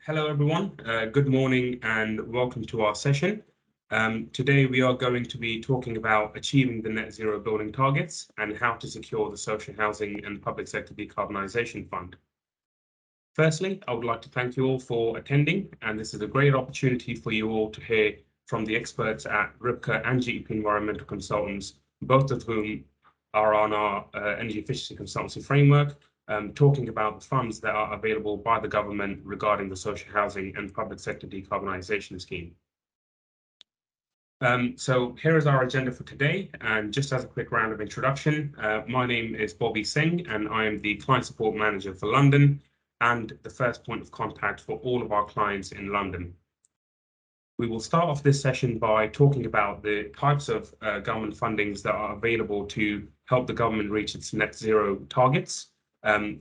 Hello, everyone. Good morning and welcome to our session. Today, we are going to be talking about achieving the net zero building targets and how to secure the social housing and public sector decarbonisation fund. Firstly, I would like to thank you all for attending, and this is a great opportunity for you all to hear from the experts at RYBKA and GEP Environmental Consultants, both of whom are on our energy efficiency consultancy framework, talking about the funds that are available by the government regarding the social housing and public sector decarbonisation scheme. So here is our agenda for today, and just as a quick round of introduction, my name is Boby Singh, and I am the Client Support Manager for London and the first point of contact for all of our clients in London. We will start off this session by talking about the types of government fundings that are available to help the government reach its net zero targets.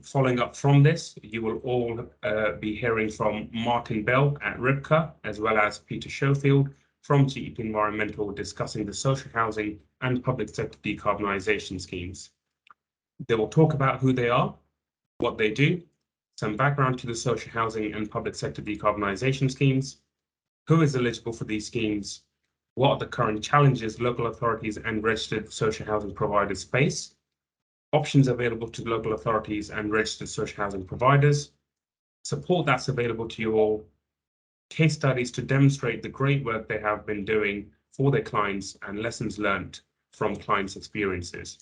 Following up from this, you will all be hearing from Martin Bell at RYBKA, as well as Peter Schofield from GEP Environmental, discussing the social housing and public sector decarbonisation schemes. They will talk about who they are, what they do, some background to the social housing and public sector decarbonisation schemes, who is eligible for these schemes, what are the current challenges local authorities and registered social housing providers face, options available to local authorities and registered social housing providers, support that's available to you all, case studies to demonstrate the great work they have been doing for their clients, and lessons learned from clients' experiences.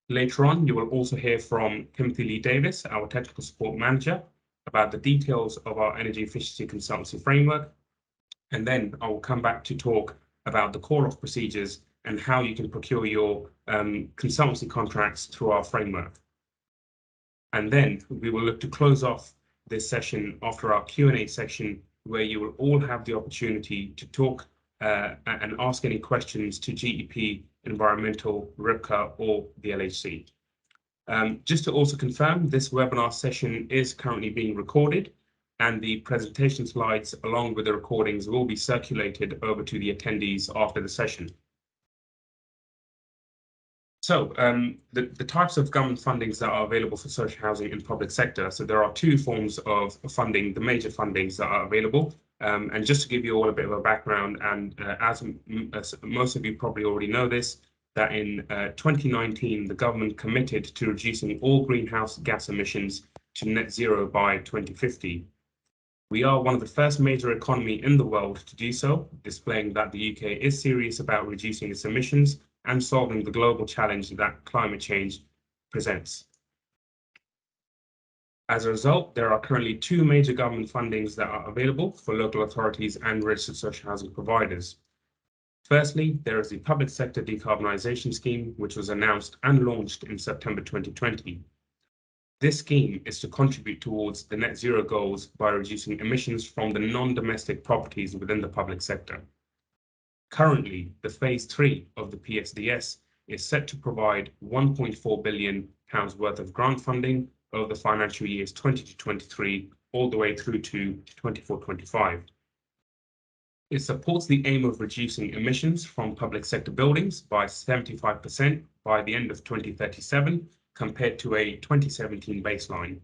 Later on, you will also hear from Timothy Lee Davis, our Technical Support Manager, about the details of our Energy Efficiency Consultancy Framework. And then I will come back to talk about the call-off procedures and how you can procure your consultancy contracts through our framework. And then we will look to close off this session after our Q&A section, where you will all have the opportunity to talk and ask any questions to GEP Environmental, RYBKA, or the LHC. Just to also confirm, this webinar session is currently being recorded, and the presentation slides along with the recordings will be circulated over to the attendees after the session. So the types of government fundings that are available for social housing and public sector. So there are two forms of funding, the major fundings that are available. And just to give you all a bit of a background, and as most of you probably already know this, that in 2019, the government committed to reducing all greenhouse gas emissions to net zero by 2050. We are one of the first major economy in the world to do so, displaying that the UK is serious about reducing its emissions and solving the global challenge that climate change presents. As a result, there are currently two major government fundings that are available for local authorities and registered social housing providers. Firstly, there is the Public Sector Decarbonisation Scheme, which was announced and launched in September 2020. This scheme is to contribute towards the net zero goals by reducing emissions from the non-domestic properties within the public sector. Currently, the phase 3 of the PSDS is set to provide £1.4 billion worth of grant funding over the financial years 20 to 23, all the way through to 24-25. It supports the aim of reducing emissions from public sector buildings by 75% by the end of 2037, compared to a 2017 baseline.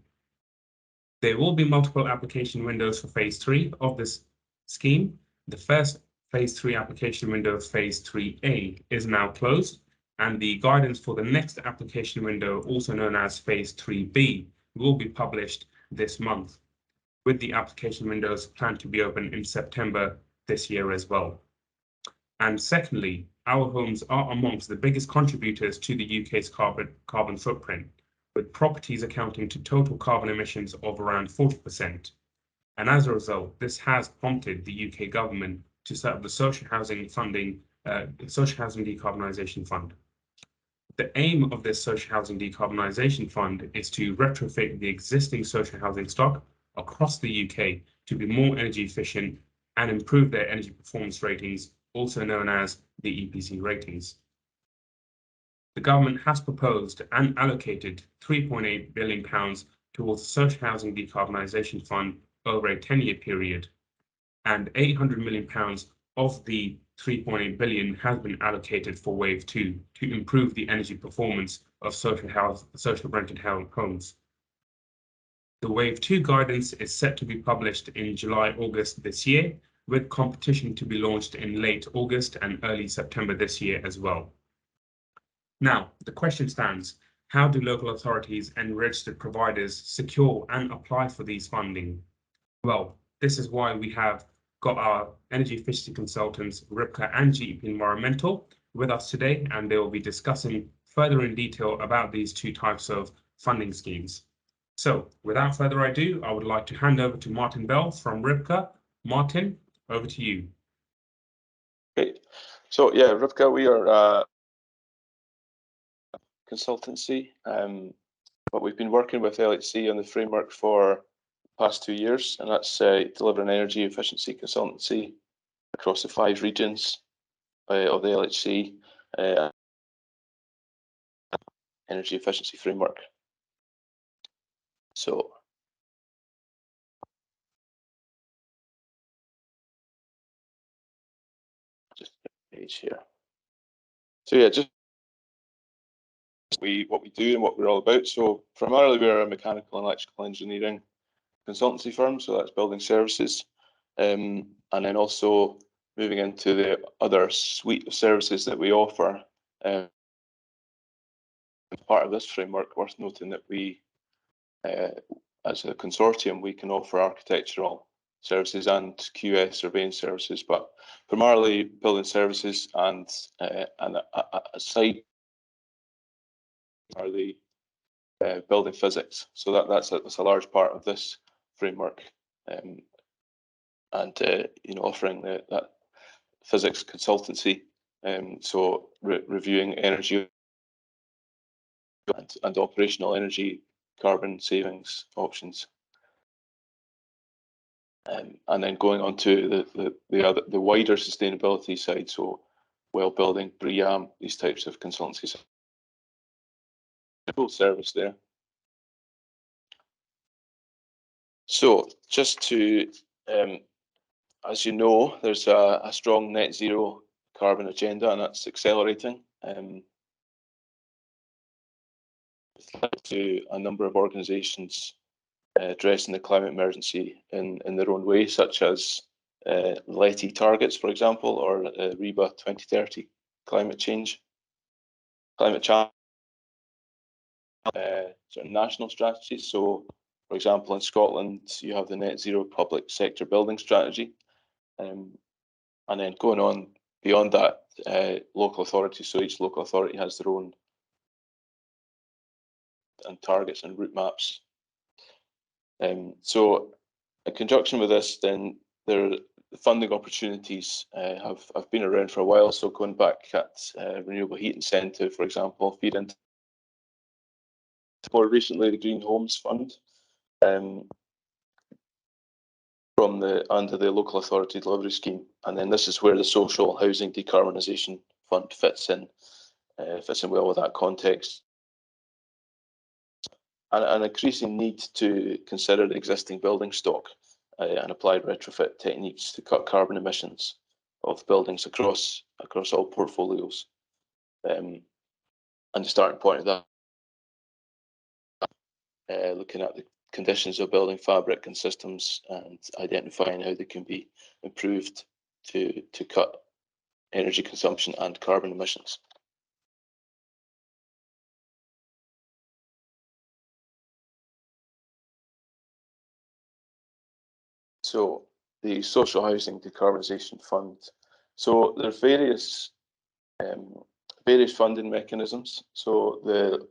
There will be multiple application windows for phase 3 of this scheme. The first phase 3 application window of phase 3A is now closed, and the guidance for the next application window, also known as phase 3B, will be published this month, with the application windows planned to be open in September this year as well. And secondly, our homes are amongst the biggest contributors to the UK's carbon footprint, with properties accounting to total carbon emissions of around 40%. And as a result, this has prompted the UK government to set up the social housing funding, Social Housing Decarbonisation Fund. The aim of this Social Housing Decarbonisation Fund is to retrofit the existing social housing stock across the UK to be more energy efficient and improve their energy performance ratings, also known as the EPC ratings. The government has proposed and allocated £3.8 billion towards the Social Housing Decarbonisation Fund over a 10-year period, and £800 million of the £3.8 billion has been allocated for Wave 2 to improve the energy performance of social rented homes. The Wave 2 guidance is set to be published in July-August this year, with competition to be launched in late August and early September this year as well. Now, the question stands, how do local authorities and registered providers secure and apply for these funding? Well, this is why we have got our energy efficiency consultants, RYBKA and GEP Environmental, with us today, and they will be discussing further in detail about these two types of funding schemes. So without further ado, I would like to hand over to Martin Bell from RYBKA. Martin, over to you. Great. So yeah, RYBKA, we are a consultancy, but we've been working with LHC on the framework for the past 2 years, and that's delivering energy efficiency consultancy across the 5 regions of the LHC energy efficiency framework. So just a page here. So yeah, just what we do and what we're all about. So primarily we're a mechanical and electrical engineering consultancy firm, so that's building services, and then also moving into the other suite of services that we offer. Part of this framework, worth noting that we, as a consortium, we can offer architectural services and QS surveying services, but primarily building services and a site are the building physics. So that's a large part of this framework, and offering that physics consultancy, so reviewing energy and operational energy carbon savings options, and then going on to the wider sustainability side, so well building, BREEAM, these types of consultancies. Full service there. So just to, as you know, there's a strong net zero carbon agenda, and that's accelerating. To a number of organisations addressing the climate emergency in their own way, such as LETI targets, for example, or RYBKA 2030 climate challenge, sort of national strategies. So, for example, in Scotland, you have the net zero public sector building strategy, and then going on beyond that, local authorities. So each local authority has their own and targets and route maps. So in conjunction with this, then the funding opportunities have been around for a while. So going back at renewable heat incentive, for example, feed into more recently the Green Homes Fund, from under the local authority delivery scheme, and then this is where the social housing decarbonisation fund fits in well with that context. An increasing need to consider the existing building stock and apply retrofit techniques to cut carbon emissions of buildings across all portfolios. And the starting point of that, looking at the conditions of building fabric and systems and identifying how they can be improved to cut energy consumption and carbon emissions. So the Social Housing Decarbonisation Fund. So there are various funding mechanisms. So the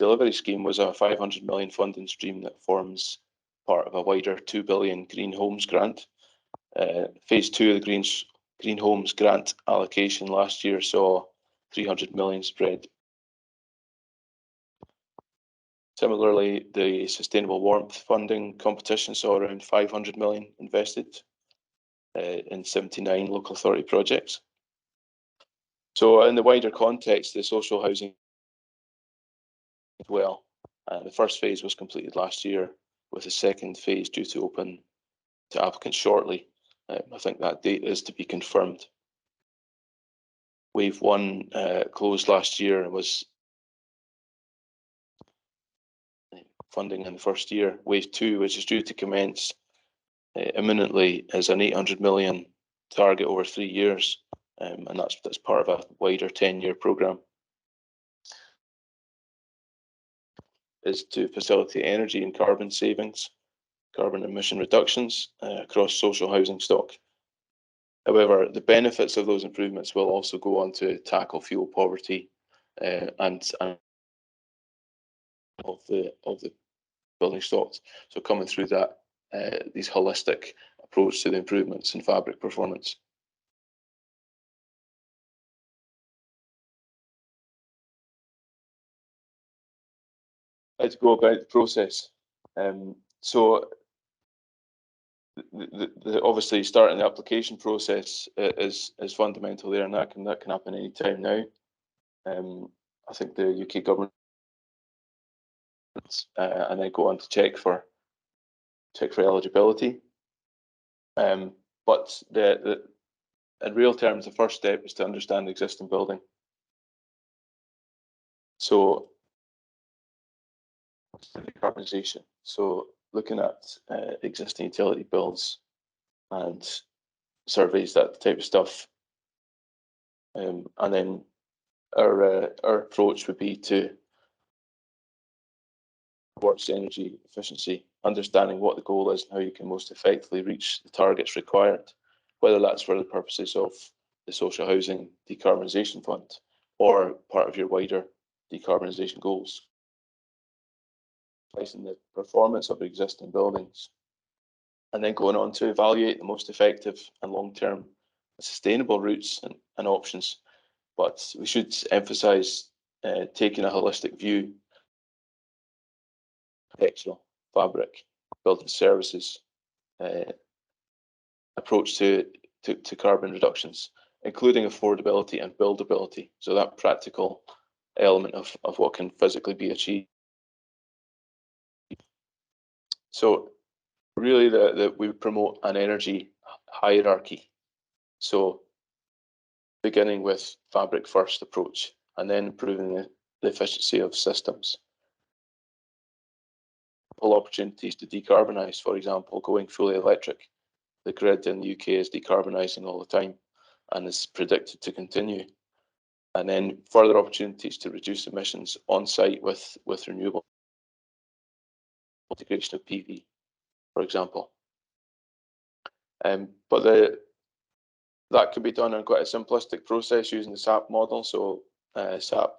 delivery scheme was a 500 million funding stream that forms part of a wider 2 billion Green Homes grant. Phase 2 of the Green Homes grant allocation last year saw 300 million spread. Similarly, the Sustainable Warmth funding competition saw around 500 million invested in 79 local authority projects. So in the wider context, the social housing well, the first phase was completed last year, with the second phase due to open to applicants shortly. I think that date is to be confirmed. Wave 1 closed last year and was funding in the first year. Wave 2, which is due to commence imminently, is an 800 million target over 3 years, and that's part of a wider 10-year programme. Is to facilitate energy and carbon savings, carbon emission reductions across social housing stock. However, the benefits of those improvements will also go on to tackle fuel poverty and of the building stocks. So coming through that, these holistic approach to the improvements in fabric performance. Let's go about the process. So obviously starting the application process is fundamental there, and that can happen any time now. I think the UK government and then go on to check for eligibility. But in real terms, the first step is to understand the existing building. So decarbonisation. So looking at existing utility bills and surveys, that type of stuff. And then our approach would be towards energy efficiency, understanding what the goal is and how you can most effectively reach the targets required, whether that's for the purposes of the Social Housing Decarbonisation Fund or part of your wider decarbonisation goals. Placing the performance of existing buildings, and then going on to evaluate the most effective and long-term sustainable routes and options. But we should emphasise taking a holistic view, architectural, fabric, building services, approach to carbon reductions, including affordability and buildability. So that practical element of what can physically be achieved. So really we promote an energy hierarchy. So beginning with fabric first approach and then improving the efficiency of systems. All opportunities to decarbonise, for example, going fully electric. The grid in the UK is decarbonising all the time and is predicted to continue. And then further opportunities to reduce emissions on site with renewable integration of PV, for example. But that could be done in quite a simplistic process using the SAP model. So SAP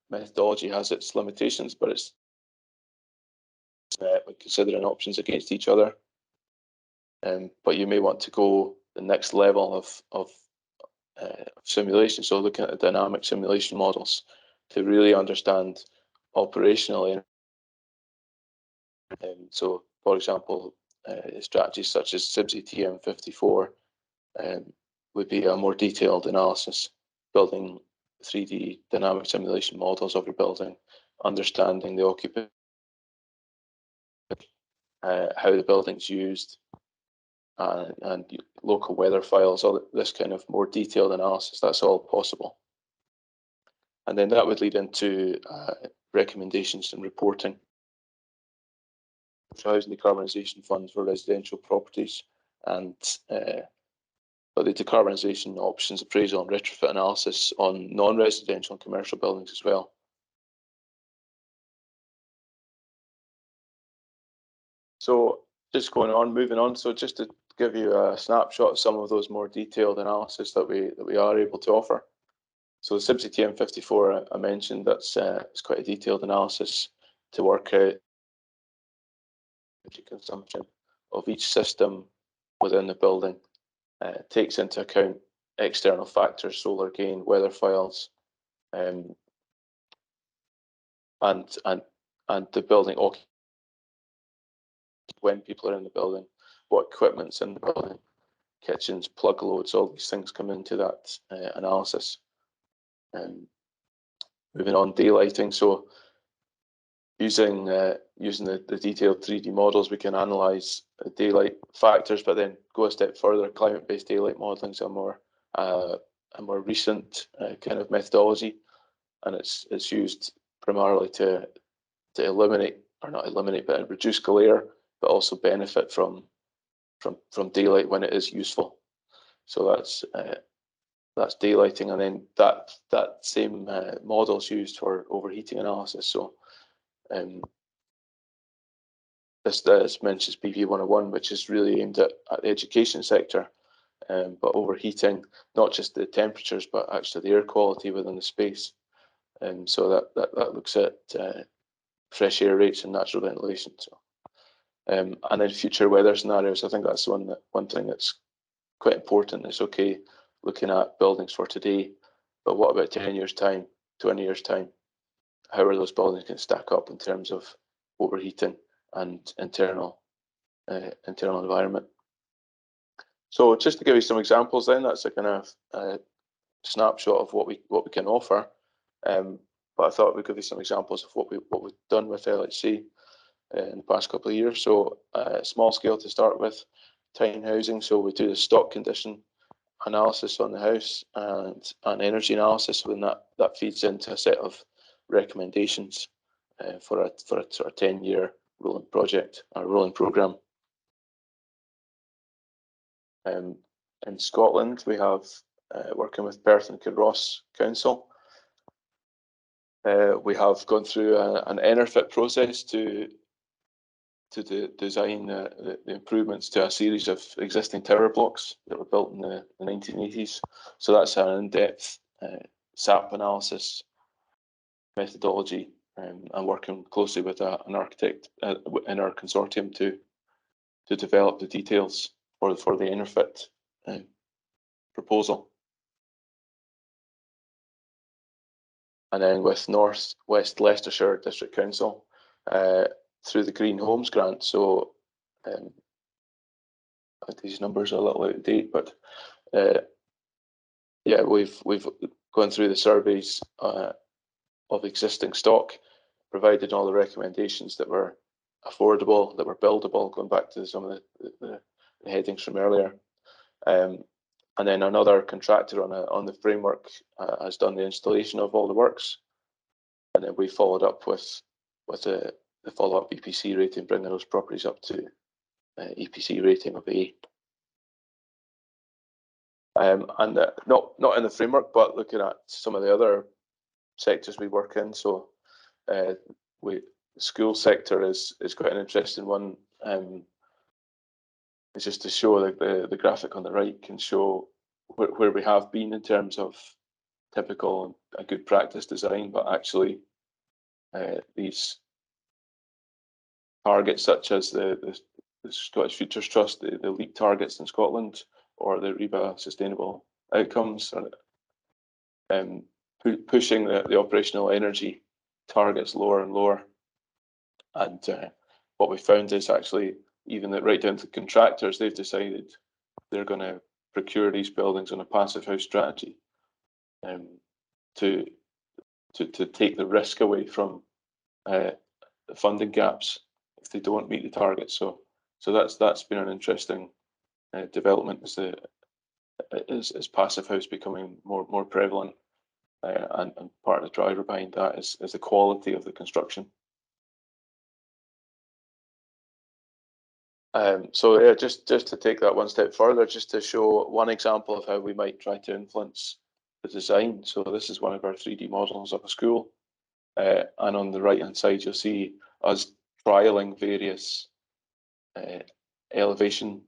methodology has its limitations, but it's considering options against each other. But you may want to go the next level of simulation. So looking at the dynamic simulation models to really understand operationally. So, for example, strategies such as SIBSI TM54 would be a more detailed analysis, building 3D dynamic simulation models of your building, understanding the occupant, how the building's used, and local weather files, all this kind of more detailed analysis. That's all possible. And then that would lead into recommendations and reporting. Housing decarbonisation funds for residential properties, and but the decarbonisation options appraisal and retrofit analysis on non-residential and commercial buildings as well. So just moving on. So just to give you a snapshot of some of those more detailed analysis that we are able to offer. So the SIBSI TM54 I mentioned, it's quite a detailed analysis to work out energy consumption of each system within the building. Takes into account external factors, solar gain, weather files, and the building occupancy, when people are in the building, what equipment's in the building, kitchens, plug loads, all these things come into that analysis. Moving on, daylighting. So using the detailed 3D models, we can analyse daylight factors, but then go a step further. Climate-based daylight modelling is a more recent kind of methodology, and it's used primarily to eliminate or not eliminate, but reduce glare, but also benefit from daylight when it is useful. So that's daylighting, and then that same model is used for overheating analysis. So this mentions BP 101, which is really aimed at the education sector, but overheating, not just the temperatures, but actually the air quality within the space. So that looks at fresh air rates and natural ventilation. So, and then future weather scenarios. I think that's one thing that's quite important. It's okay looking at buildings for today, but what about 10 years time, 20 years time? How are those buildings going to stack up in terms of overheating and internal environment? So just to give you some examples, then that's a kind of snapshot of what we can offer. But I thought we'd give you some examples of what we've done with LHC in the past couple of years. So small scale to start with, tiny housing. So we do the stock condition analysis on the house and an energy analysis, when that feeds into a set of recommendations for a sort of 10-year rolling project or rolling program. In Scotland, we have working with Perth and Kinross Council. We have gone through an EnerFit process to design the improvements to a series of existing tower blocks that were built in the 1980s. So that's an in-depth SAP analysis methodology, and working closely with an architect in our consortium to develop the details for the EnerFit proposal. And then with North West Leicestershire District Council, through the Green Homes Grant. So I think these numbers are a little out of date, but yeah, we've gone through the surveys of existing stock, provided all the recommendations that were affordable, that were buildable, going back to some of the headings from earlier. And then another contractor on the framework has done the installation of all the works, and then we followed up with the follow-up EPC rating, bringing those properties up to EPC rating of A. And not in the framework, but looking at some of the other sectors we work in. So the school sector is quite an interesting one. It's just to show the graphic on the right can show where we have been in terms of typical and good practice design, but actually these targets such as the Scottish Futures Trust, the LEAP targets in Scotland, or the RYBKA sustainable outcomes, pushing the operational energy targets lower and lower. And what we found is actually, even right down to contractors, they've decided they're going to procure these buildings on a passive house strategy, to take the risk away from the funding gaps if they don't meet the targets. So that's been an interesting development as passive house becoming more prevalent, and part of the driver behind that is the quality of the construction. So yeah, just to take that one step further, just to show one example of how we might try to influence the design. So this is one of our 3D models of a school, and on the right hand side you'll see us trialing various elevation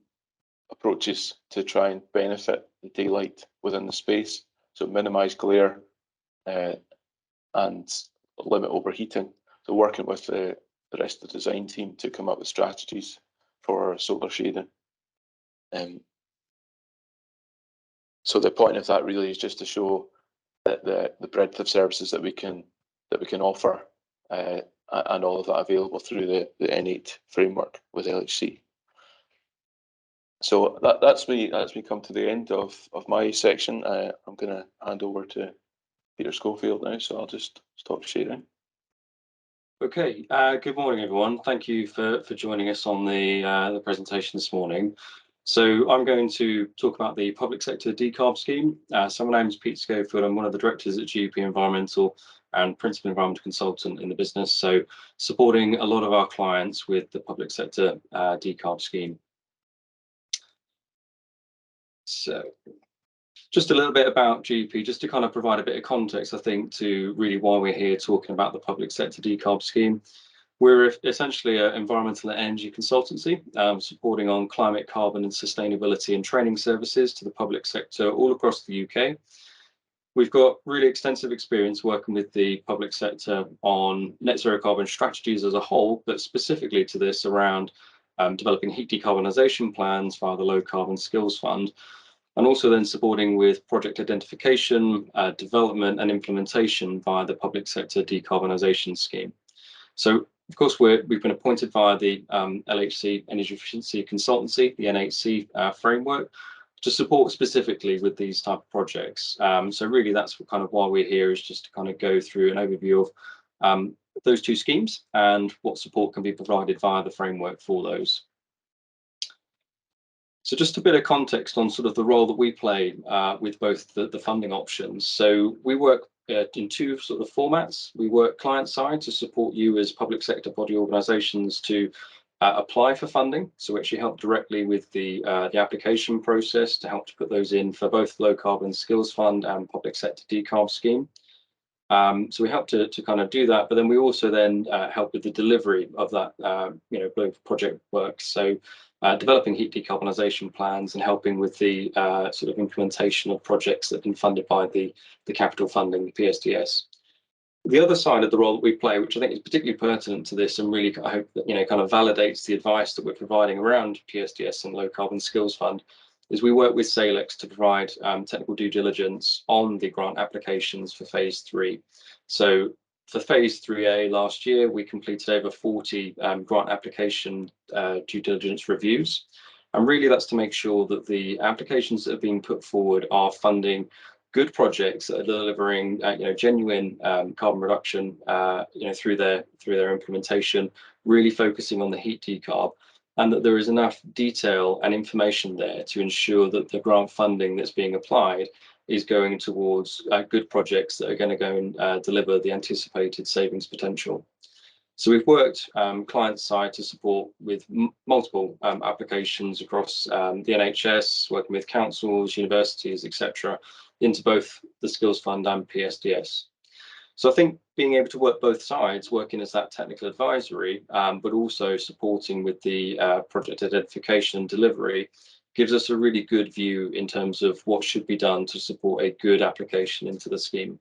approaches to try and benefit the daylight within the space, so minimize glare and limit overheating. So working with the rest of the design team to come up with strategies for solar shading. So the point of that really is just to show that the breadth of services that we can offer, and all of that available through the N8 framework with LHC. So that's me come to the end of my section. I'm going to hand over to Peter Schofield now, so I'll just stop sharing. Okay, good morning everyone. Thank you for joining us on the presentation this morning. So I'm going to talk about the public sector decarb scheme. So my name is Peter Schofield. I'm one of the directors at GEP Environmental, and principal environmental consultant in the business. So supporting a lot of our clients with the public sector decarb scheme. So just a little bit about GEP, just to kind of provide a bit of context, I think, to really why we're here talking about the public sector decarb scheme. We're essentially an environmental and energy consultancy, supporting on climate, carbon and sustainability and training services to the public sector all across the UK. We've got really extensive experience working with the public sector on net zero carbon strategies as a whole, but specifically to this around developing heat decarbonisation plans via the Low Carbon Skills Fund, and also then supporting with project identification, development and implementation via the public sector decarbonisation scheme. So of course, we've been appointed via the LHC Energy Efficiency Consultancy, the NHC framework, to support specifically with these type of projects. So really that's kind of why we're here, is just to kind of go through an overview of those two schemes and what support can be provided via the framework for those. So just a bit of context on sort of the role that we play with both the funding options. So we work in two sort of formats. We work client side to support you as public sector body organisations to apply for funding. So we actually help directly with the application process to help to put those in for both Low Carbon Skills Fund and Public Sector Decarb Scheme. So we help to kind of do that, but then we also then help with the delivery of that, both project work. So developing heat decarbonisation plans and helping with the sort of implementation of projects that have been funded by the capital funding, the PSDS. The other side of the role that we play, which I think is particularly pertinent to this and really I hope that kind of validates the advice that we're providing around PSDS and Low Carbon Skills Fund, is we work with SALEX to provide technical due diligence on the grant applications for phase 3. So for phase 3A last year, we completed over 40 grant application due diligence reviews. And really that's to make sure that the applications that are being put forward are funding good projects that are delivering genuine carbon reduction through their implementation, really focusing on the heat decarb, and that there is enough detail and information there to ensure that the grant funding that's being applied is going towards good projects that are going to go and deliver the anticipated savings potential. So we've worked client side to support with multiple applications across the NHS, working with councils, universities, etc., into both the Skills Fund and PSDS. So I think being able to work both sides, working as that technical advisory, but also supporting with the project identification and delivery, gives us a really good view in terms of what should be done to support a good application into the scheme.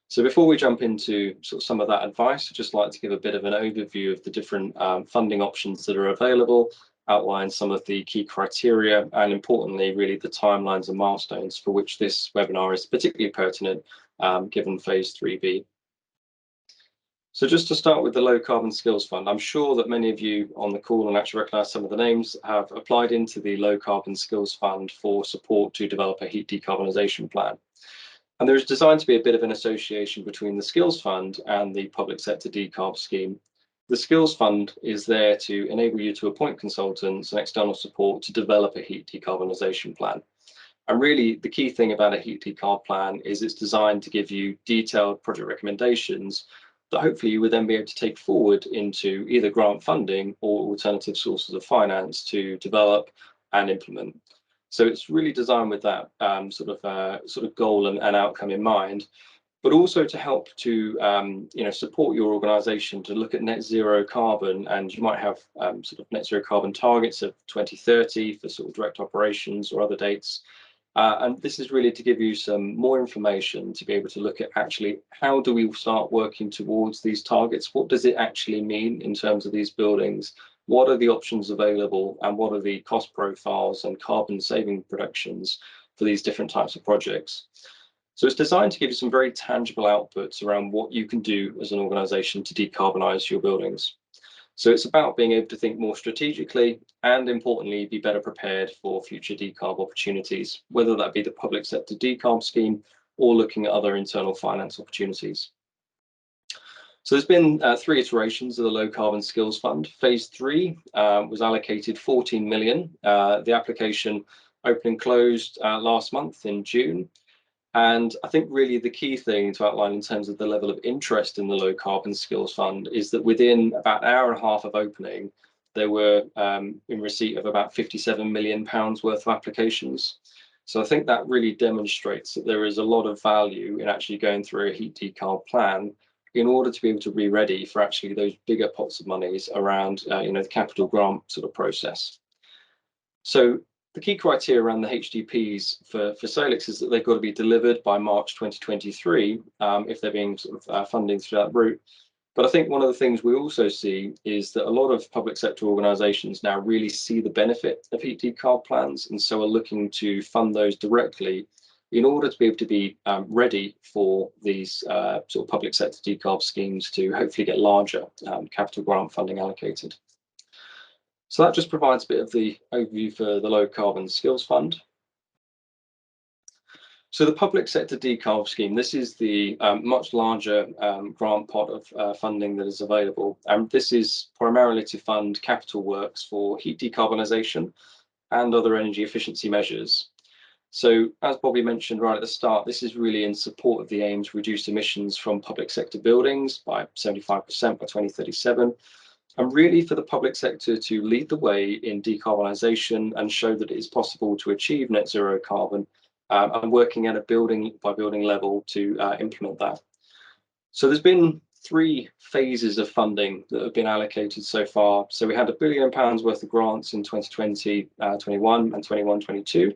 So before we jump into sort of some of that advice, I'd just like to give a bit of an overview of the different funding options that are available, outline some of the key criteria, and importantly, really the timelines and milestones for which this webinar is particularly pertinent, given phase 3B. So just to start with the Low Carbon Skills Fund, I'm sure that many of you on the call and actually recognise some of the names have applied into the Low Carbon Skills Fund for support to develop a heat decarbonisation plan. And there's designed to be a bit of an association between the Skills Fund and the Public Sector Decarb Scheme. The Skills Fund is there to enable you to appoint consultants and external support to develop a heat decarbonisation plan. And really, the key thing about a heat decarb plan is it's designed to give you detailed project recommendations that hopefully you would then be able to take forward into either grant funding or alternative sources of finance to develop and implement. So it's really designed with that sort of goal and outcome in mind, but also to help to support your organisation to look at net zero carbon. And you might have sort of net zero carbon targets of 2030 for sort of direct operations or other dates. And this is really to give you some more information to be able to look at actually how do we start working towards these targets? What does it actually mean in terms of these buildings? What are the options available, and what are the cost profiles and carbon saving productions for these different types of projects? So it's designed to give you some very tangible outputs around what you can do as an organisation to decarbonise your buildings. So it's about being able to think more strategically and, importantly, be better prepared for future decarb opportunities, whether that be the public sector decarb scheme or looking at other internal finance opportunities. So there's been 3 iterations of the Low Carbon Skills Fund. Phase 3 was allocated 14 million. The application opened and closed last month in June. And I think really the key thing to outline in terms of the level of interest in the Low Carbon Skills Fund is that within about an hour and a half of opening, there were in receipt of about £57 million worth of applications. So I think that really demonstrates that there is a lot of value in actually going through a heat decarb plan in order to be able to be ready for actually those bigger pots of monies around the capital grant sort of process. So the key criteria around the HDPs for Solix is that they've got to be delivered by March 2023 if they're being sort of funding through that route. But I think one of the things we also see is that a lot of public sector organisations now really see the benefit of heat decarb plans, and so are looking to fund those directly in order to be able to be ready for these sort of public sector decarb schemes to hopefully get larger capital grant funding allocated. So that just provides a bit of the overview for the Low Carbon Skills Fund. So the public sector decarb scheme, this is the much larger grant pot of funding that is available. And this is primarily to fund capital works for heat decarbonisation and other energy efficiency measures. So as Boby mentioned right at the start, this is really in support of the aim to reduce emissions from public sector buildings by 75% by 2037. And really for the public sector to lead the way in decarbonisation and show that it is possible to achieve net zero carbon and working at a building by building level to implement that. So there's been 3 phases of funding that have been allocated so far. So we had £1 billion worth of grants in 2020, 21 and 21-22.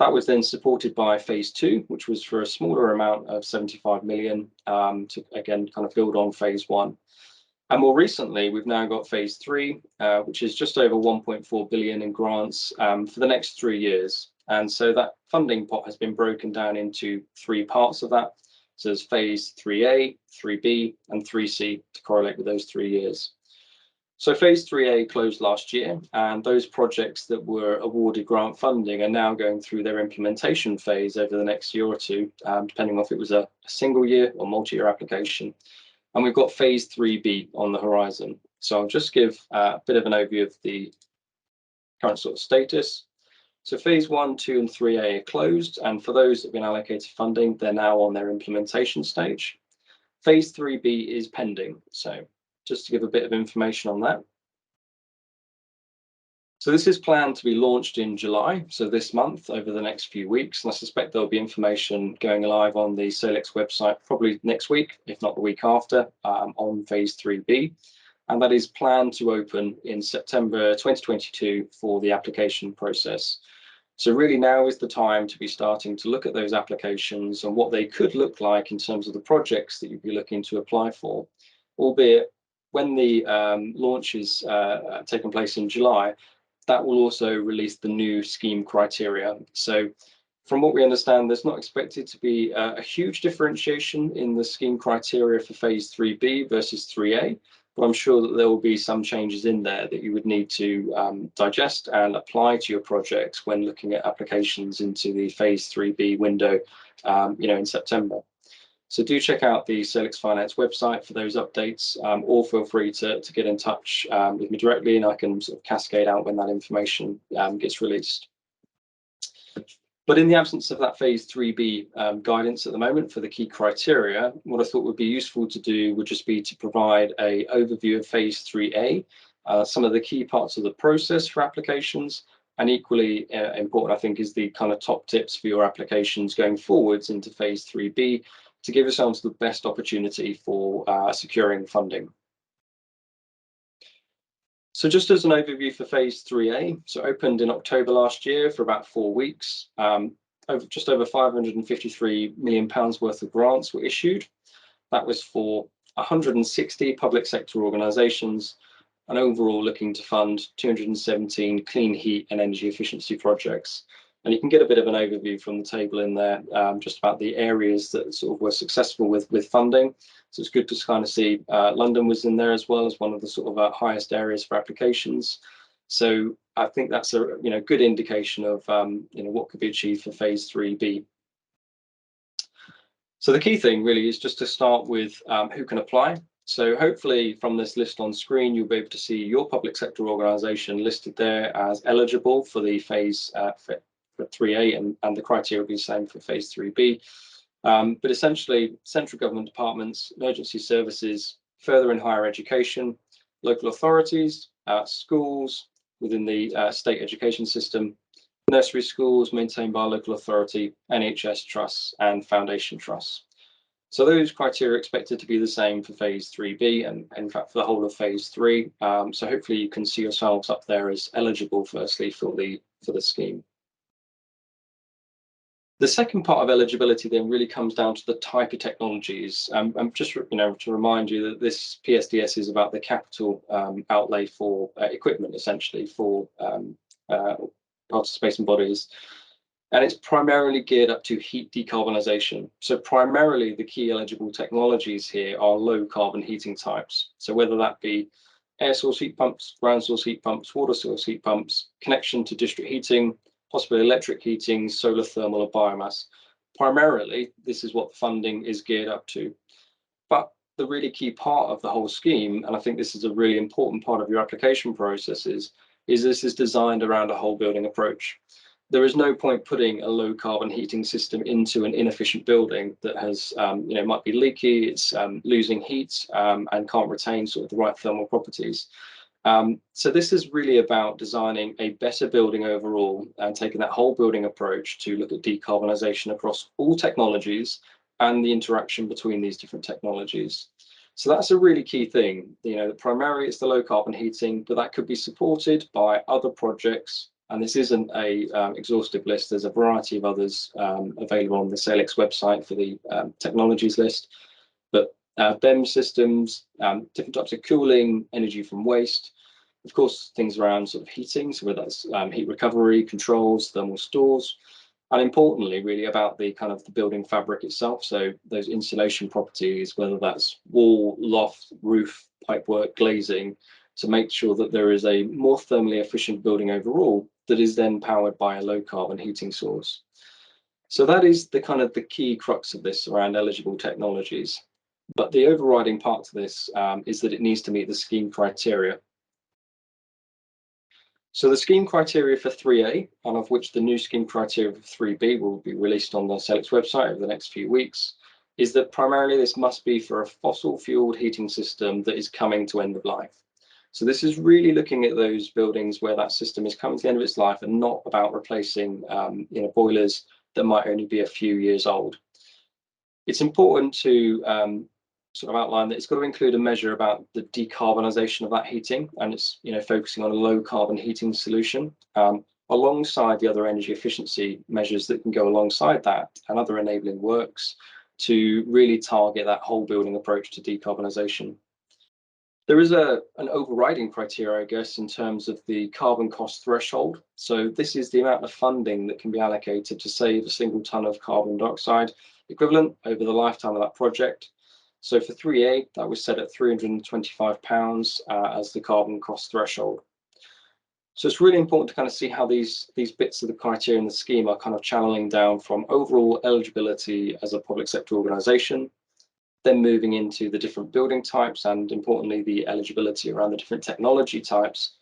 That was then supported by phase 2, which was for a smaller amount of 75 million to again kind of build on phase 1. And more recently, we've now got phase 3, which is just over 1.4 billion in grants for the next 3 years. And so that funding pot has been broken down into 3 parts of that. So there's phase 3A, 3B, and 3C to correlate with those 3 years. So phase 3A closed last year, and those projects that were awarded grant funding are now going through their implementation phase over the next year or two, depending on if it was a single year or multi-year application. And we've got phase 3B on the horizon. So I'll just give a bit of an overview of the current sort of status. So phase 1, 2, and 3A are closed. And for those that have been allocated funding, they're now on their implementation stage. Phase 3B is pending. So just to give a bit of information on that. So this is planned to be launched in July, so this month, over the next few weeks. And I suspect there'll be information going live on the Solix website probably next week, if not the week after, on phase 3B. And that is planned to open in September 2022 for the application process. So really now is the time to be starting to look at those applications and what they could look like in terms of the projects that you'd be looking to apply for, albeit when the launch is taking place in July, that will also release the new scheme criteria. So from what we understand, there's not expected to be a huge differentiation in the scheme criteria for phase 3B versus 3A, but I'm sure that there will be some changes in there that you would need to digest and apply to your projects when looking at applications into the phase 3B window, in September. So do check out the Solix Finance website for those updates, or feel free to get in touch with me directly, and I can sort of cascade out when that information gets released. But in the absence of that phase 3B guidance at the moment for the key criteria, what I thought would be useful to do would just be to provide an overview of phase 3A, some of the key parts of the process for applications, and equally important, I think, is the kind of top tips for your applications going forwards into phase 3B, to give yourselves the best opportunity for securing funding. So just as an overview for phase 3A, so opened in October last year for about 4 weeks, just over £553 million worth of grants were issued. That was for 160 public sector organisations, and overall looking to fund 217 clean heat and energy efficiency projects. And you can get a bit of an overview from the table in there, just about the areas that sort of were successful with funding. So it's good to kind of see London was in there as well as one of the sort of highest areas for applications. So I think that's a good indication of what could be achieved for phase 3B. So the key thing really is just to start with who can apply. So hopefully from this list on screen, you'll be able to see your public sector organisation listed there as eligible for the phase 3A, and the criteria will be the same for phase 3B. But essentially, central government departments, emergency services, further and higher education, local authorities, schools within the state education system, nursery schools maintained by a local authority, NHS trusts, and foundation trusts. So those criteria are expected to be the same for phase 3B and in fact for the whole of phase 3. So hopefully you can see yourselves up there as eligible firstly for the scheme. The second part of eligibility then really comes down to the type of technologies. Just to remind you that this PSDS is about the capital outlay for equipment, essentially for participating bodies, and it's primarily geared up to heat decarbonisation. So primarily the key eligible technologies here are low carbon heating types. So whether that be air source heat pumps, ground source heat pumps, water source heat pumps, connection to district heating, possibly electric heating, solar, thermal, or biomass. Primarily, this is what the funding is geared up to. But the really key part of the whole scheme, and I think this is a really important part of your application process, is this is designed around a whole building approach. There is no point putting a low carbon heating system into an inefficient building that has, might be leaky, it's losing heat and can't retain sort of the right thermal properties. So this is really about designing a better building overall and taking that whole building approach to look at decarbonisation across all technologies and the interaction between these different technologies. So that's a really key thing. Primarily it's the low carbon heating, but that could be supported by other projects. And this isn't a exhaustive list. There's a variety of others available on the Salix website for the technologies list. But BEM systems, different types of cooling, energy from waste, of course, things around sort of heating, so whether that's heat recovery, controls, thermal stores, and importantly, really about the kind of the building fabric itself. So those insulation properties, whether that's wall, loft, roof, pipework, glazing, to make sure that there is a more thermally efficient building overall that is then powered by a low carbon heating source. So that is the kind of the key crux of this around eligible technologies. But the overriding part to this is that it needs to meet the scheme criteria. So the scheme criteria for 3A, and of which the new scheme criteria for 3B will be released on the Salix website over the next few weeks, is that primarily this must be for a fossil fueled heating system that is coming to end of life. So this is really looking at those buildings where that system is coming to the end of its life and not about replacing boilers that might only be a few years old. It's important to sort of outline that it's got to include a measure about the decarbonisation of that heating, and it's focusing on a low carbon heating solution alongside the other energy efficiency measures that can go alongside that and other enabling works to really target that whole building approach to decarbonisation. There is an overriding criteria, I guess, in terms of the carbon cost threshold. So this is the amount of funding that can be allocated to save a single tonne of carbon dioxide equivalent over the lifetime of that project. So for 3A, that was set at £325 as the carbon cost threshold. So it's really important to kind of see how these bits of the criteria in the scheme are kind of channeling down from overall eligibility as a public sector organisation, then moving into the different building types and importantly the eligibility around the different technology types,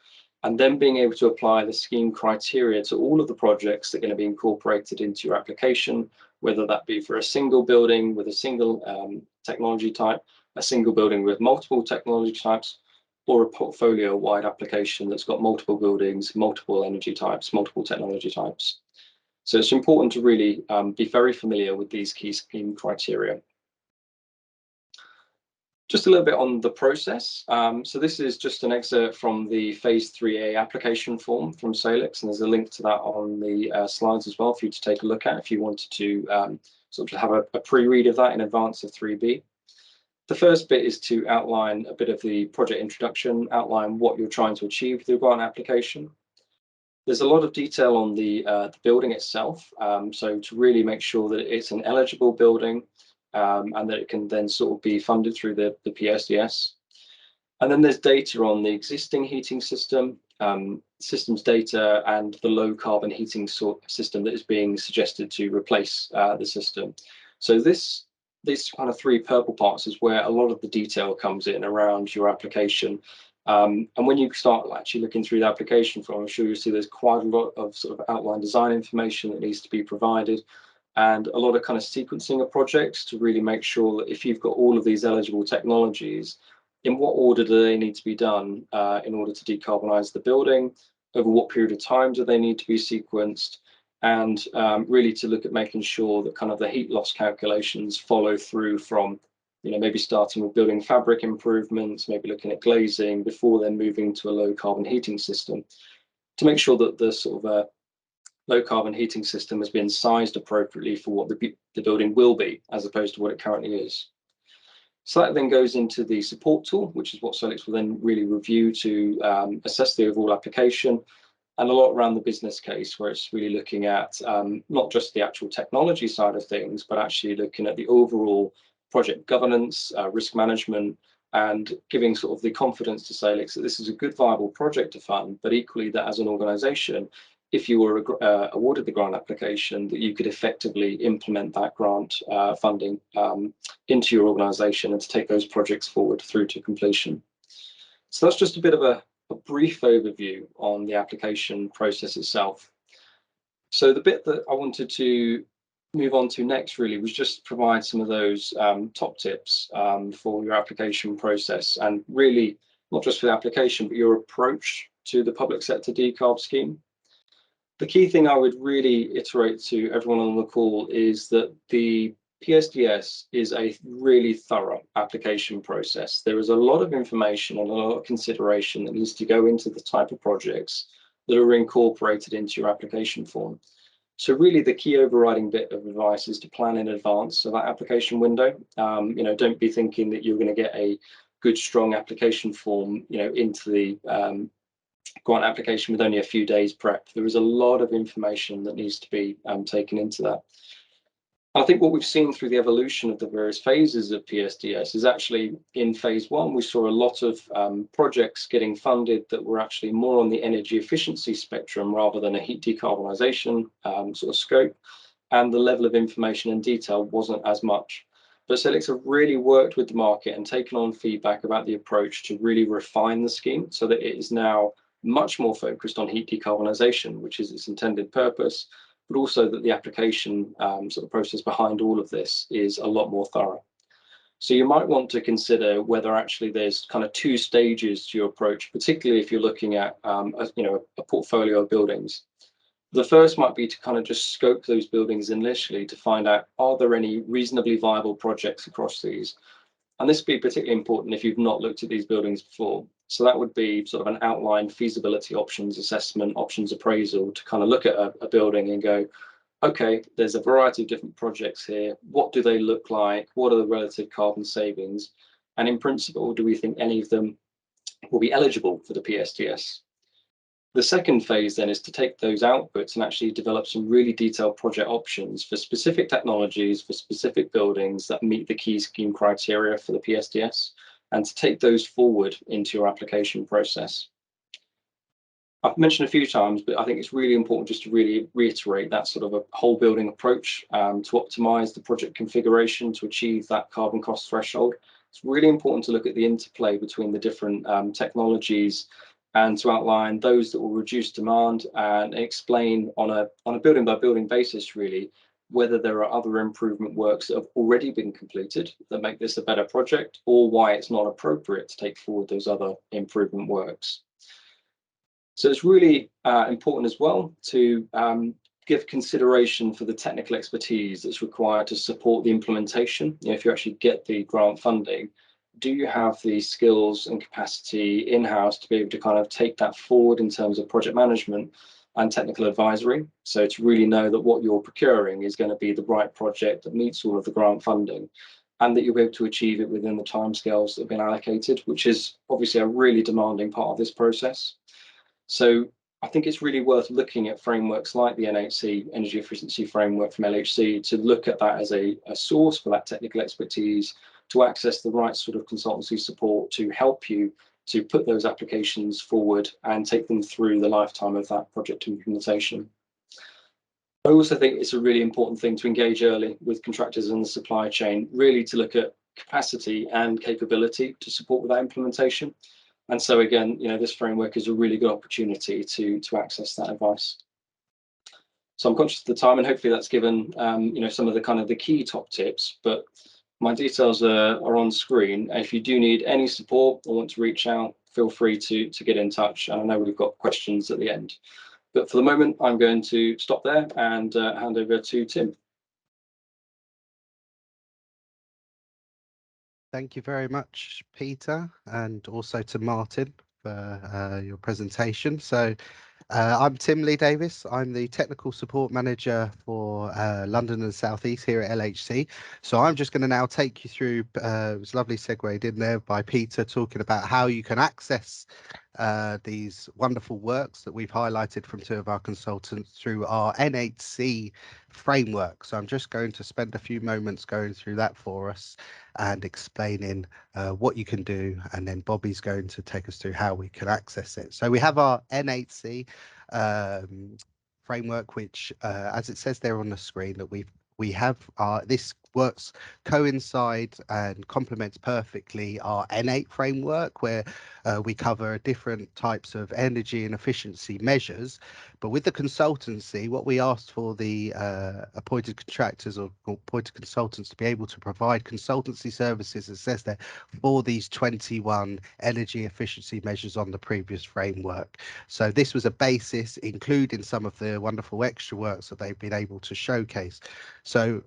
and then being able to apply the scheme criteria to all of the projects that are going to be incorporated into your application, whether that be for a single building with a single technology type, a single building with multiple technology types, or a portfolio-wide application that's got multiple buildings, multiple energy types, multiple technology types. So it's important to really be very familiar with these key scheme criteria. Just a little bit on the process. So this is just an excerpt from the phase 3A application form from Salix, and there's a link to that on the slides as well for you to take a look at if you wanted to sort of have a pre-read of that in advance of 3B. The first bit is to outline a bit of the project introduction, outline what you're trying to achieve with your grant application. There's a lot of detail on the building itself, so to really make sure that it's an eligible building, and that it can then sort of be funded through the PSDS. And then there's data on the existing heating system, systems data, and the low carbon heating system that is being suggested to replace the system. So this kind of three purple parts is where a lot of the detail comes in around your application. And when you start actually looking through the application form, I'm sure you'll see there's quite a lot of sort of outline design information that needs to be provided, and a lot of kind of sequencing of projects to really make sure that if you've got all of these eligible technologies, in what order do they need to be done in order to decarbonise the building, over what period of time do they need to be sequenced, and really to look at making sure that kind of the heat loss calculations follow through from, you know, maybe starting with building fabric improvements, maybe looking at glazing before then moving to a low carbon heating system, to make sure that the sort of low carbon heating system has been sized appropriately for what the building will be, as opposed to what it currently is. So that then goes into the support tool, which is what Solix will then really review to assess the overall application, and a lot around the business case, where it's really looking at not just the actual technology side of things, but actually looking at the overall project governance, risk management, and giving sort of the confidence to Salix that this is a good viable project to fund, but equally that as an organisation, if you were awarded the grant application, that you could effectively implement that grant funding into your organisation and to take those projects forward through to completion. So that's just a bit of a brief overview on the application process itself. So the bit that I wanted to move on to next really was just provide some of those top tips for your application process, and really not just for the application, but your approach to the public sector decarb scheme. The key thing I would really iterate to everyone on the call is that the PSDS is a really thorough application process. There is a lot of information and a lot of consideration that needs to go into the type of projects that are incorporated into your application form. So really the key overriding bit of advice is to plan in advance of that application window. You know, don't be thinking that you're going to get a good, strong application form, you know, into the grant application with only a few days prep. There is a lot of information that needs to be taken into that. I think what we've seen through the evolution of the various phases of PSDS is actually in phase one, we saw a lot of projects getting funded that were actually more on the energy efficiency spectrum rather than a heat decarbonisation sort of scope, and the level of information and detail wasn't as much. But Salix have really worked with the market and taken on feedback about the approach to really refine the scheme so that it is now much more focused on heat decarbonisation, which is its intended purpose, but also that the application sort of process behind all of this is a lot more thorough. So you might want to consider whether actually there's kind of two stages to your approach, particularly if you're looking at a portfolio of buildings. The first might be to kind of just scope those buildings initially to find out, are there any reasonably viable projects across these? And this would be particularly important if you've not looked at these buildings before. So that would be sort of an outline feasibility options assessment, options appraisal, to kind of look at a building and go, okay, there's a variety of different projects here. What do they look like? What are the relative carbon savings? And in principle, do we think any of them will be eligible for the PSDS? The second phase then is to take those outputs and actually develop some really detailed project options for specific technologies, for specific buildings that meet the key scheme criteria for the PSDS, and to take those forward into your application process. I've mentioned a few times, but I think it's really important just to really reiterate that sort of a whole building approach to optimize the project configuration to achieve that carbon cost threshold. It's really important to look at the interplay between the different technologies and to outline those that will reduce demand and explain on a building by building basis really whether there are other improvement works that have already been completed that make this a better project, or why it's not appropriate to take forward those other improvement works. So it's really important as well to give consideration for the technical expertise that's required to support the implementation. You know, if you actually get the grant funding, do you have the skills and capacity in-house to be able to kind of take that forward in terms of project management and technical advisory? So to really know that what you're procuring is going to be the right project that meets all of the grant funding, and that you'll be able to achieve it within the timescales that have been allocated, which is obviously a really demanding part of this process. So I think it's really worth looking at frameworks like the NHC Energy Efficiency Framework from LHC to look at that as a source for that technical expertise, to access the right sort of consultancy support to help you to put those applications forward and take them through the lifetime of that project implementation. I also think it's a really important thing to engage early with contractors in the supply chain, really to look at capacity and capability to support with that implementation. And so again, this framework is a really good opportunity to access that advice. So I'm conscious of the time, and hopefully that's given some of the key top tips, but my details are on screen. If you do need any support or want to reach out, feel free to get in touch. And I know we've got questions at the end, but for the moment, I'm going to stop there and hand over to Tim. Thank you very much, Peter, and also to Martin for your presentation. So I'm Tim Lee Davis. I'm the Technical Support Manager for London and South East here at LHC. So I'm just going to now take you through, it was lovely segued in there by Peter talking about how you can access these wonderful works that we've highlighted from two of our consultants through our NHC framework. So I'm just going to spend a few moments going through that for us and explaining what you can do, and then Bobby's going to take us through how we can access it. So we have our NHC framework, which as it says there on the screen, that we have this works coincide and complements perfectly our N8 framework, where we cover different types of energy and efficiency measures. But with the consultancy, what we asked for the appointed contractors or appointed consultants to be able to provide consultancy services, it says there, for these 21 energy efficiency measures on the previous framework. So this was a basis, including some of the wonderful extra works that they've been able to showcase. So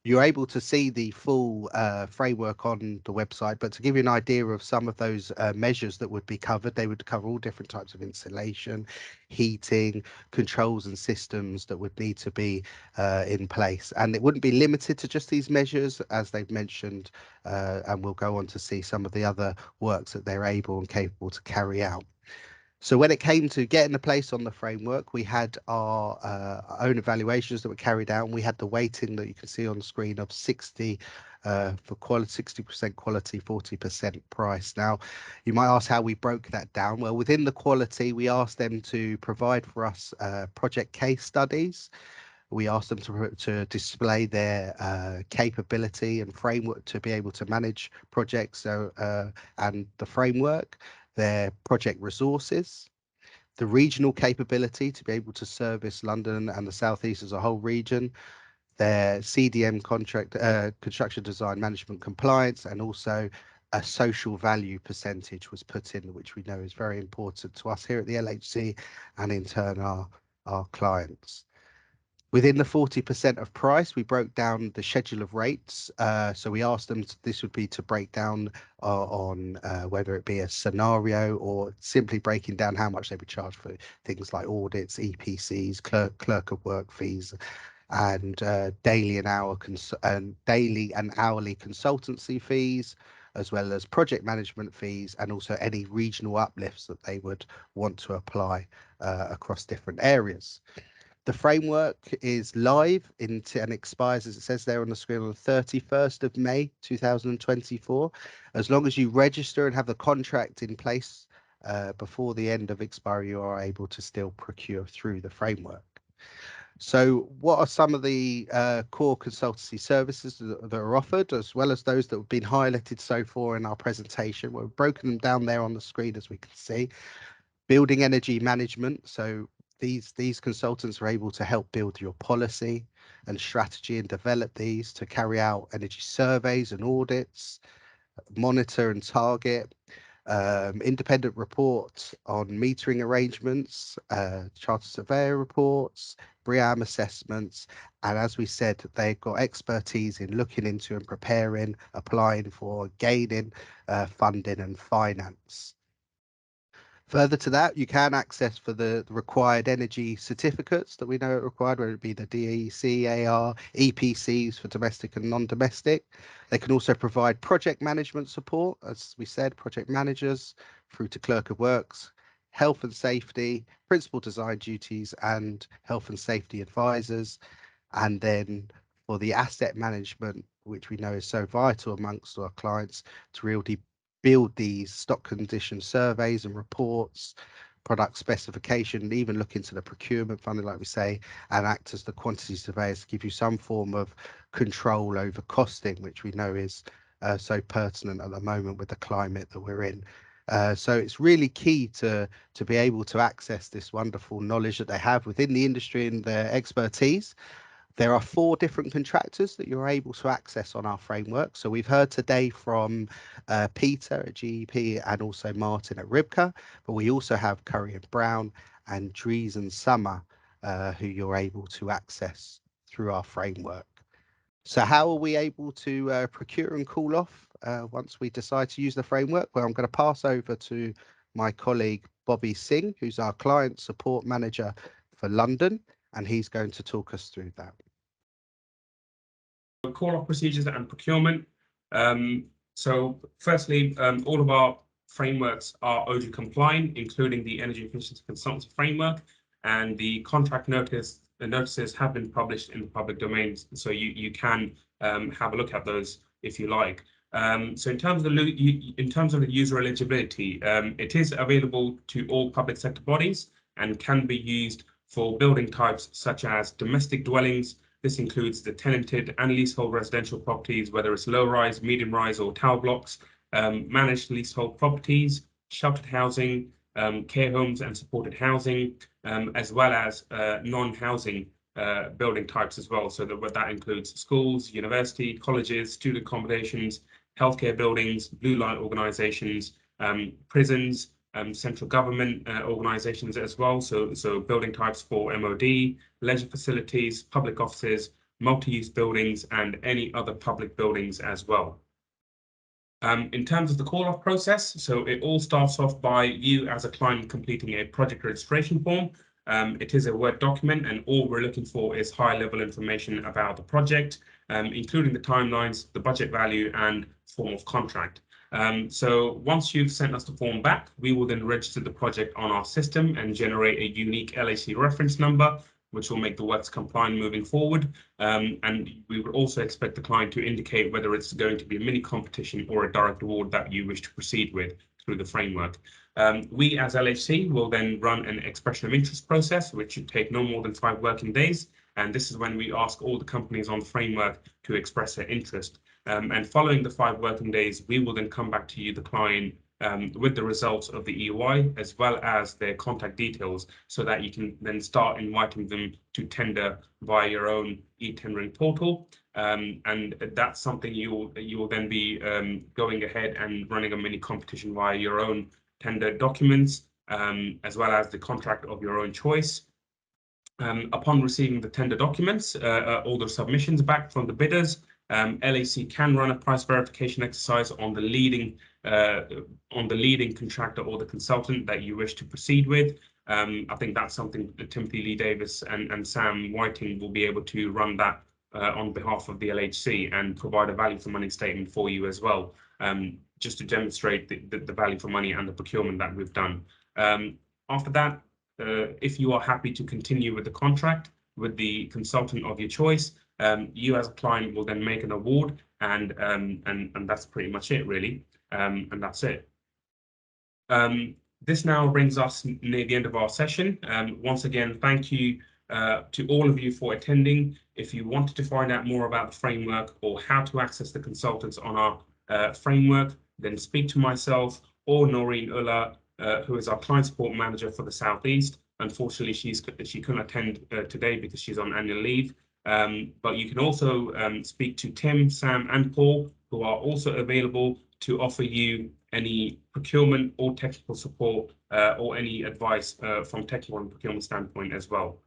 you're able to see the full framework on the website, but to give you an idea of some of those measures that would be covered, they would cover all different types of insulation, heating, controls and systems that would need to be in place. And it wouldn't be limited to just these measures, as they've mentioned, and we'll go on to see some of the other works that they're able and capable to carry out. So when it came to getting a place on the framework, we had our own evaluations that were carried out, and we had the weighting that you can see on the screen of 60 for quality, 60% quality, 40% price. Now, you might ask how we broke that down. Well, within the quality, we asked them to provide for us project case studies. We asked them to display their capability and framework to be able to manage projects and the framework, their project resources, the regional capability to be able to service London and the South East as a whole region, their CDM contract, construction design management compliance, and also a social value percentage was put in, which we know is very important to us here at the LHC and in turn our clients. Within the 40% of price, we broke down the schedule of rates. So we asked them, this would be to break down on whether it be a scenario or simply breaking down how much they would charge for things like audits, EPCs, clerk of work fees, and daily and hourly consultancy fees, as well as project management fees, and also any regional uplifts that they would want to apply across different areas. The framework is live and expires, as it says there on the screen, on the 31st of May 2024. As long as you register and have the contract in place before the end of expiry, you are able to still procure through the framework. So what are some of the core consultancy services that are offered, as well as those that have been highlighted so far in our presentation? We've broken them down there on the screen, as we can see. Building energy management. So these consultants are able to help build your policy and strategy and develop these to carry out energy surveys and audits, monitor and target, independent reports on metering arrangements, charter surveyor reports, BREEAM assessments, and as we said, they've got expertise in looking into and preparing, applying for, gaining funding and finance. Further to that, you can access for the required energy certificates that we know are required, whether it be the DEC, AR, EPCs for domestic and non-domestic. They can also provide project management support, as we said, project managers through to clerk of works, health and safety, principal design duties, and health and safety advisors. And then for the asset management, which we know is so vital amongst our clients, to really build these stock condition surveys and reports, product specification, and even look into the procurement funding, like we say, and act as the quantity surveyors to give you some form of control over costing, which we know is so pertinent at the moment with the climate that we're in. So it's really key to be able to access this wonderful knowledge that they have within the industry and their expertise. There are 4 different contractors that you're able to access on our framework. So we've heard today from Peter at GEP and also Martin at RYBKA, but we also have Curry and Brown and Dries and Summer who you're able to access through our framework. So how are we able to procure and call off once we decide to use the framework? Well, I'm going to pass over to my colleague Boby Singh, who's our client support manager for London, and he's going to talk us through that. Call-off procedures and procurement. So firstly, all of our frameworks are ODU compliant, including the Energy Efficiency Consultancy Framework, and the contract notices have been published in the public domain, so you can have a look at those if you like. So in terms of the user eligibility, it is available to all public sector bodies and can be used for building types such as domestic dwellings. This includes the tenanted and leasehold residential properties, whether it's low-rise, medium-rise, or tower blocks, managed leasehold properties, sheltered housing, care homes and supported housing, as well as non-housing building types as well. So that includes schools, university, colleges, student accommodations, healthcare buildings, blue light organisations, prisons, central government organisations as well. So building types for MOD, leisure facilities, public offices, multi-use buildings, and any other public buildings as well. In terms of the call-off process, so it all starts off by you as a client completing a project registration form. It is a Word document, and all we're looking for is high-level information about the project, including the timelines, the budget value, and form of contract. So once you've sent us the form back, we will then register the project on our system and generate a unique LAC reference number, which will make the works compliant moving forward. And we would also expect the client to indicate whether it's going to be a mini competition or a direct award that you wish to proceed with through the framework. We as LHC will then run an expression of interest process, which should take no more than 5 working days. And this is when we ask all the companies on the framework to express their interest. And following the 5 working days, we will then come back to you, the client, with the results of the EOI, as well as their contact details, so that you can then start inviting them to tender via your own e-tendering portal. And that's something you will then be going ahead and running a mini competition via your own tender documents, as well as the contract of your own choice. Upon receiving the tender documents, all the submissions back from the bidders, LAC can run a price verification exercise on the leading contractor or the consultant that you wish to proceed with. I think that's something that Timothy Lee Davis and Sam Whiting will be able to run that on behalf of the LHC and provide a value for money statement for you as well, just to demonstrate the value for money and the procurement that we've done. After that, if you are happy to continue with the contract with the consultant of your choice, you as a client will then make an award, and that's pretty much it, really. And that's it. This now brings us near the end of our session. Once again, thank you to all of you for attending. If you wanted to find out more about the framework or how to access the consultants on our framework, then speak to myself or Noreen Ulla, who is our client support manager for the Southeast. Unfortunately, she couldn't attend today because she's on annual leave. But you can also speak to Tim, Sam, and Paul, who are also available to offer you any procurement or technical support or any advice from technical and procurement standpoint as well.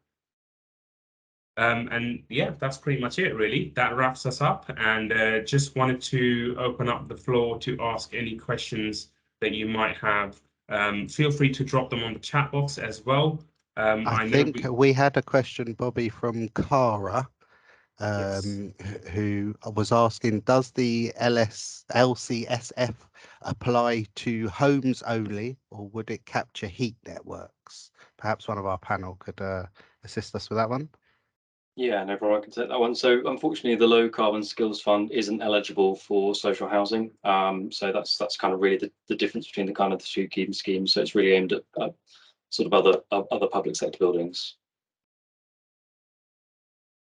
And yeah, that's pretty much it, really. That wraps us up, and just wanted to open up the floor to ask any questions that you might have. Feel free to drop them on the chat box as well. I think we had a question, Boby, from Cara, Yes. who was asking, does the LCSF apply to homes only, or would it capture heat networks? Perhaps one of our panel could assist us with that one. Yeah, no problem. I can take that one. So unfortunately, the Low Carbon Skills Fund isn't eligible for social housing. So that's kind of really the difference between the kind of the 2 key schemes. So it's really aimed at sort of other public sector buildings.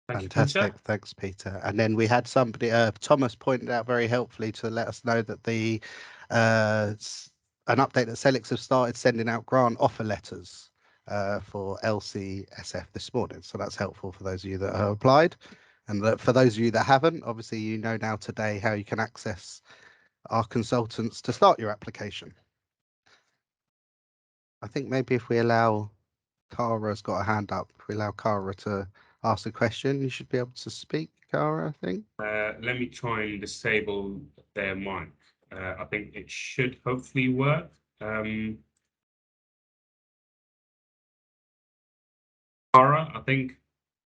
Fantastic, thanks, Peter. And then we had somebody, Thomas, pointed out very helpfully to let us know that the an update that Celix have started sending out grant offer letters for LCSF this morning. So that's helpful for those of you that have applied. And for those of you that haven't, obviously, you know now today how you can access our consultants to start your application. I think maybe if we allow, Kara's got a hand up. If we allow Kara to ask a question, you should be able to speak, Kara, I think. Let me try and disable their mic. I think it should hopefully work. Kara, I think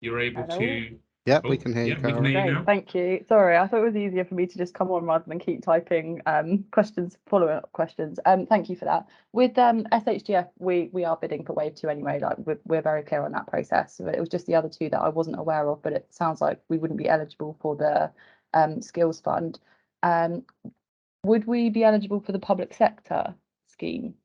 you're able to. Yeah, we can hear you, We Kara. can hear you Great, now. thank you. Sorry, I thought it was easier for me to just come on rather than keep typing questions, follow-up questions. Thank you for that. With SHDF, we are bidding for wave 2 anyway. Like we're very clear on that process. It was just the other two that I wasn't aware of, but it sounds like we wouldn't be eligible for the skills fund. Would we be eligible for the public sector scheme?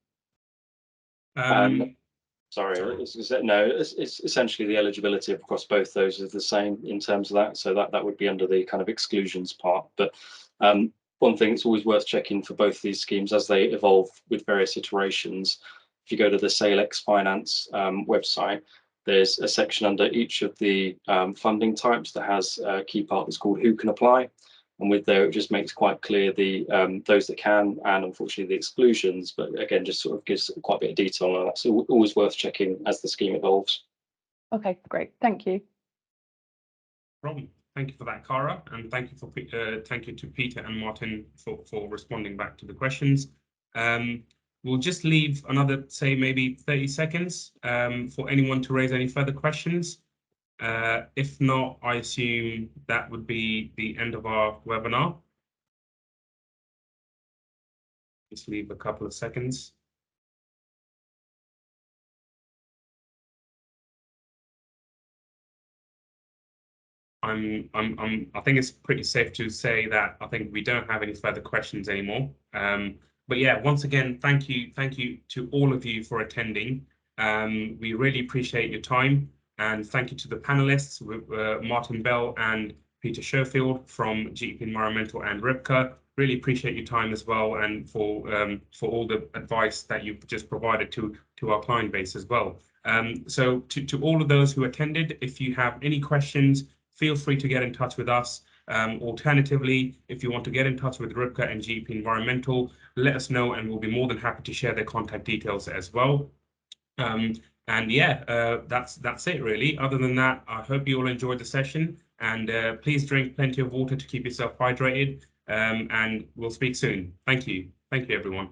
Sorry, it's essentially the eligibility across both those is the same in terms of that. So that would be under the kind of exclusions part. But one thing that's always worth checking for both these schemes as they evolve with various iterations. If you go to the Salex Finance website, there's a section under each of the funding types that has a key part that's called who can apply. And with there, it just makes quite clear the those that can and unfortunately the exclusions. But again, just sort of gives quite a bit of detail on that. So always worth checking as the scheme evolves. Okay, great. Thank you. Problem. Thank you for that, Kara, and thank you to Peter and Martin for responding back to the questions. We'll just leave another, say, maybe 30 seconds for anyone to raise any further questions. If not, I assume that would be the end of our webinar. Just leave a couple of seconds. I think it's pretty safe to say that I think we don't have any further questions anymore. But yeah, once again, thank you to all of you for attending. We really appreciate your time. And thank you to the panelists, Martin Bell and Peter Schofield from GEP Environmental and RYBKA. Really appreciate your time as well, and for all the advice that you've just provided to our client base as well. So to all of those who attended, if you have any questions, feel free to get in touch with us. Alternatively, if you want to get in touch with RYBKA and GEP Environmental, let us know, and we'll be more than happy to share their contact details as well. And yeah, that's it really. Other than that, I hope you all enjoyed the session, and please drink plenty of water to keep yourself hydrated. And we'll speak soon. Thank you everyone.